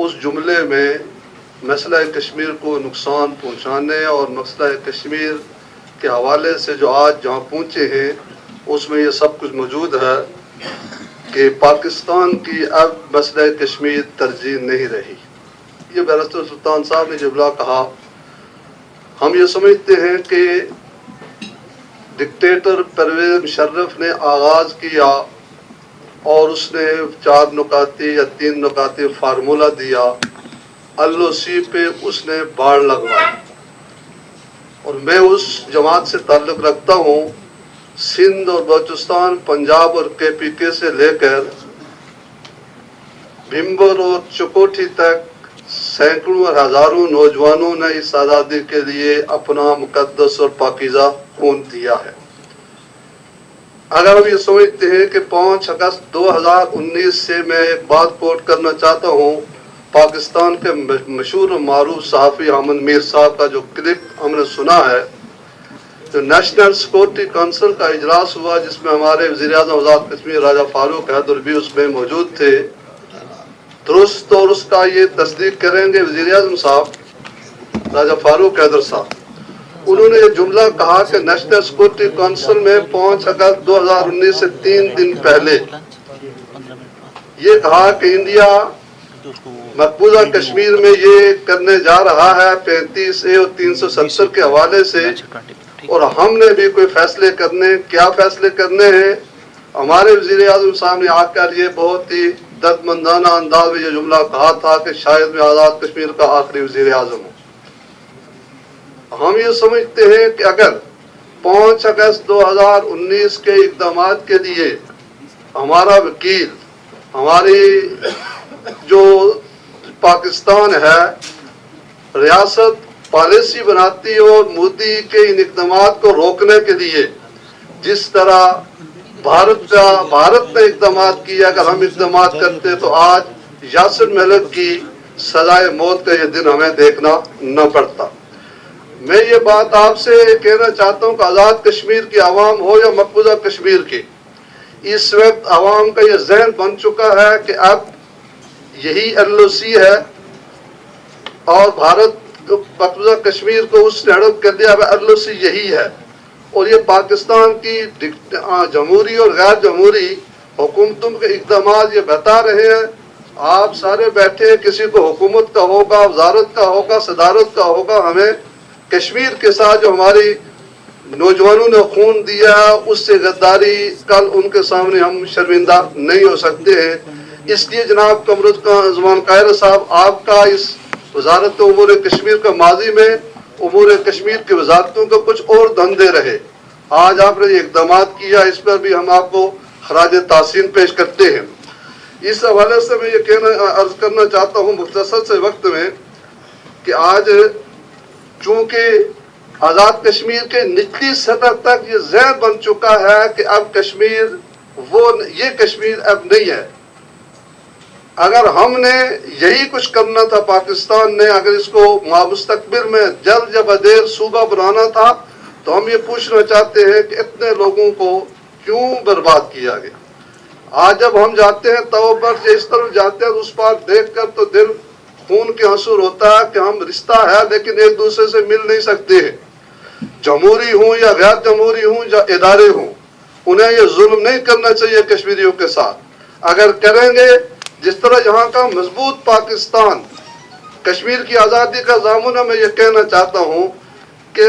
اس جملے میں مسئلہ کشمیر کو نقصان پہنچانے اور مسئلہ کشمیر کے حوالے سے جو آج جہاں پہنچے ہیں اس میں یہ سب کچھ موجود ہے کہ پاکستان کی اب مسئلہ کشمیر ترجیح نہیں رہی. یہ بیرسٹر سلطان صاحب نے جملہ کہا. ہم یہ سمجھتے ہیں کہ ڈکٹیٹر پرویز مشرف نے آغاز کیا اور اس نے 4 نکاتی یا 3 نکاتی فارمولہ دیا, LOC پہ اس نے باڑ لگوائی. اور میں اس جماعت سے تعلق رکھتا ہوں. سندھ اور بلوچستان, پنجاب اور KPK سے لے کر بھمبر اور چکوٹھی تک سینکڑوں اور ہزاروں نوجوانوں نے اس آزادی کے لیے اپنا مقدس اور پاکیزہ خون دیا ہے. اگر ہم یہ سمجھتے ہیں کہ 5 اگست 2019 سے میں ایک بات کوٹ کرنا چاہتا ہوں, پاکستان کے مشہور و معروف صحافی احمد میر صاحب کا جو کلپ ہم نے سنا ہے, جو نیشنل سیکورٹی کونسل کا اجلاس ہوا جس میں ہمارے وزیر اعظم آزاد کشمیر راجہ فاروق حیدر بھی اس میں موجود تھے, درست اور اس کا یہ تصدیق کریں گے وزیر اعظم صاحب راجہ فاروق حیدر صاحب, انہوں نے یہ جملہ کہا کہ نیشنل سیکورٹی کونسل میں 5 اگست 2019 سے 3 دن پہلے یہ کہا کہ انڈیا مقبوضہ کشمیر میں یہ کرنے جا رہا ہے 35A اور 370 کے حوالے سے, اور ہم نے بھی کوئی فیصلے کرنے, کیا فیصلے کرنے ہیں. ہمارے وزیر اعظم صاحب نے آ کر یہ بہت ہی دردمندانہ انداز میں یہ جملہ کہا تھا کہ شاید میں آزاد کشمیر کا آخری وزیر اعظم ہوں. ہم یہ سمجھتے ہیں کہ اگر 5 اگست 2019 کے اقدامات کے لیے ہمارا وکیل, ہماری جو پاکستان ہے ریاست پالیسی بناتی اور مودی کے ان اقدامات کو روکنے کے لیے جس طرح بھارت نے اقدامات کیا, اگر ہم اقدامات کرتے تو آج یاسر ملک کی سزائے موت کا یہ دن ہمیں دیکھنا نہ پڑتا. میں یہ بات آپ سے کہنا چاہتا ہوں کہ آزاد کشمیر کی عوام ہو یا مقبوضہ کشمیر کی, اس وقت عوام کا یہ ذہن بن چکا ہے کہ اب یہی LOC ہے اور بھارت مقبوضہ کشمیر کو اس نے ہڑپ کر دیا, اب LOC یہی ہے. اور یہ پاکستان کی جمہوری اور غیر جمہوری حکومتوں کے اقدامات یہ بتا رہے ہیں. آپ سارے بیٹھے, کسی کو حکومت کا ہوگا, وزارت کا ہوگا, صدارت کا ہوگا, ہمیں کشمیر کے ساتھ جو ہماری نوجوانوں نے خون دیا اس سے غداری کل ان کے سامنے ہم شرمندہ نہیں ہو سکتے ہیں. اس لیے جناب قمرالزمان قاہرہ صاحب, آپ کا اس وزارت امور کشمیر کا ماضی میں امور کشمیر کی وزارتوں کا کچھ اور دھندے رہے, آج آپ نے یہ اقدامات کیا, اس پر بھی ہم آپ کو خراج تحسین پیش کرتے ہیں. اس حوالے سے میں یہ عرض کرنا چاہتا ہوں مختصر سے وقت میں کہ آج چونکہ آزاد کشمیر کے نچلی سطح تک یہ ذہن بن چکا ہے کہ اب کشمیر یہ کشمیر اب نہیں ہے. اگر ہم نے یہی کچھ کرنا تھا, پاکستان نے اگر اس کو مستقبل میں جلد یا بدیر صوبہ بنانا تھا, تو ہم یہ پوچھنا چاہتے ہیں کہ اتنے لوگوں کو کیوں برباد کیا گیا. آج جب ہم جاتے ہیں توبر سے اس طرف جاتے ہیں تو اس پار دیکھ کر تو دل خون کے آنسو ہوتا ہے کہ ہم رشتہ ہے لیکن ایک دوسرے سے مل نہیں سکتے ہیں. جمہوری ہوں یا غیر جمہوری ہوں یا ادارے ہوں, انہیں یہ ظلم نہیں کرنا چاہیے کشمیریوں کے ساتھ. اگر کریں گے, جس طرح یہاں کا مضبوط پاکستان کشمیر کی آزادی کا ضامن ہے, میں یہ کہنا چاہتا ہوں کہ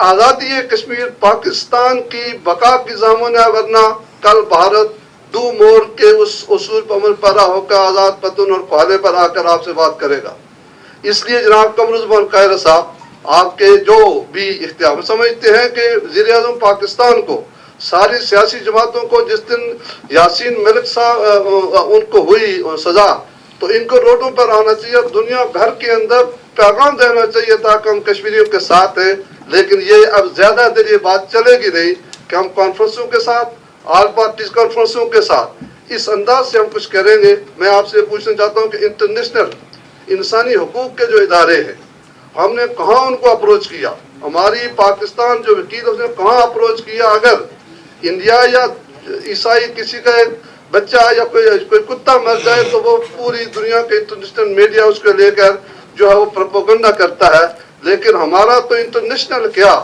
آزادی کشمیر پاکستان کی بقا کی ضامن ہے, ورنہ کل بھارت دو مور کے اس اصول پر عمل پیرا ہو کر آزاد پتن اور پہلے پر آ کر آپ سے بات کرے گا. اس لیے جناب قمرالزمان قاہرہ صاحب, آپ کے جو بھی اختیار سمجھتے ہیں کہ وزیر اعظم پاکستان کو ساری سیاسی جماعتوں کو جس دن یاسین ملک صاحب ان کو ہوئی سزا تو ان کو روڈوں پر آنا چاہیے اور دنیا بھر کے اندر پیغام دینا چاہیے تاکہ ہم کشمیریوں کے ساتھ ہیں. لیکن یہ اب زیادہ دیر یہ بات چلے گی نہیں کہ ہم کانفرنسوں کے ساتھ, آل پارٹیز کانفرنسوں کے ساتھ اس انداز سے ہم کچھ کریں گے. میں آپ سے پوچھنا چاہتا ہوں کہ انٹرنیشنل انسانی حقوق کے جو ادارے ہیں, ہم نے کہاں ان کو اپروچ کیا؟ ہماری پاکستان جو وکیل اس نے کہاں اپروچ کیا؟ اگر انڈیا یا عیسائی کسی کا بچہ یا کوئی کتا مر جائے تو وہ پوری دنیا کے انٹرنیشنل میڈیا اس کو لے کر جو ہے وہ پروپیگنڈا کرتا ہے. لیکن ہمارا تو انٹرنیشنل کیا،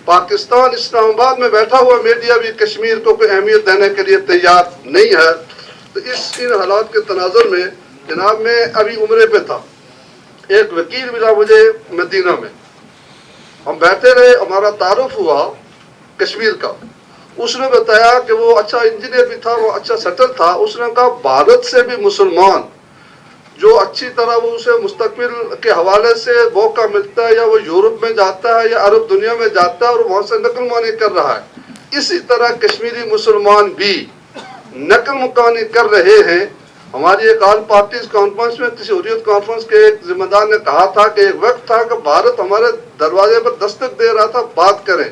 پاکستان اسلام آباد میں بیٹھا ہوا میڈیا بھی کشمیر کو کوئی اہمیت دینے کے لیے تیار نہیں ہے. تو ان حالات کے تناظر میں جناب میں ابھی عمرے پہ تھا، ایک وکیل ملا مجھے مدینہ میں، ہم بیٹھے رہے، ہمارا تعارف ہوا کشمیر کا. اس نے بتایا کہ وہ اچھا انجینئر بھی تھا، وہ اچھا سیٹل تھا. اس نے کہا بھارت سے بھی مسلمان جو اچھی طرح وہ اسے مستقبل کے حوالے سے موقع ملتا ہے، یا وہ یورپ میں جاتا ہے یا عرب دنیا میں جاتا ہے اور وہاں سے نقل مکانی کر رہا ہے، اسی طرح کشمیری مسلمان بھی نقل مکانی کر رہے ہیں. ہماری ایک آل پارٹیز کانفرنس میں کسی حریت کانفرنس کے ایک ذمہ دار نے کہا تھا کہ ایک وقت تھا کہ بھارت ہمارے دروازے پر دستک دے رہا تھا، بات کریں،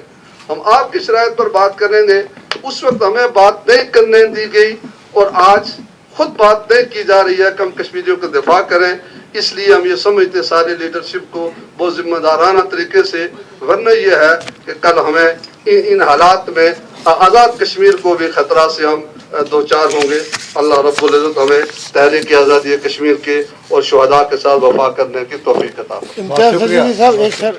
ہم آپ کی شرائط پر بات کریں گے. اس وقت ہمیں بات نہیں کرنے دی گئی اور آج خود بات نہیں کی جا رہی ہے کہ ہم کشمیریوں کا دفاع کریں. اس لیے ہم یہ سمجھتے سارے لیڈرشپ کو بہت ذمہ دارانہ طریقے سے، ورنہ یہ ہے کہ کل ہمیں ان حالات میں آزاد کشمیر کو بھی خطرہ سے ہم دو چار ہوں گے. اللہ رب العزت ہمیں تحریک آزادی کشمیر کے اور شہداء کے ساتھ وفا کرنے کی توفیق عطا فرمائے. امتیاز صدیقی صاحب ایک سر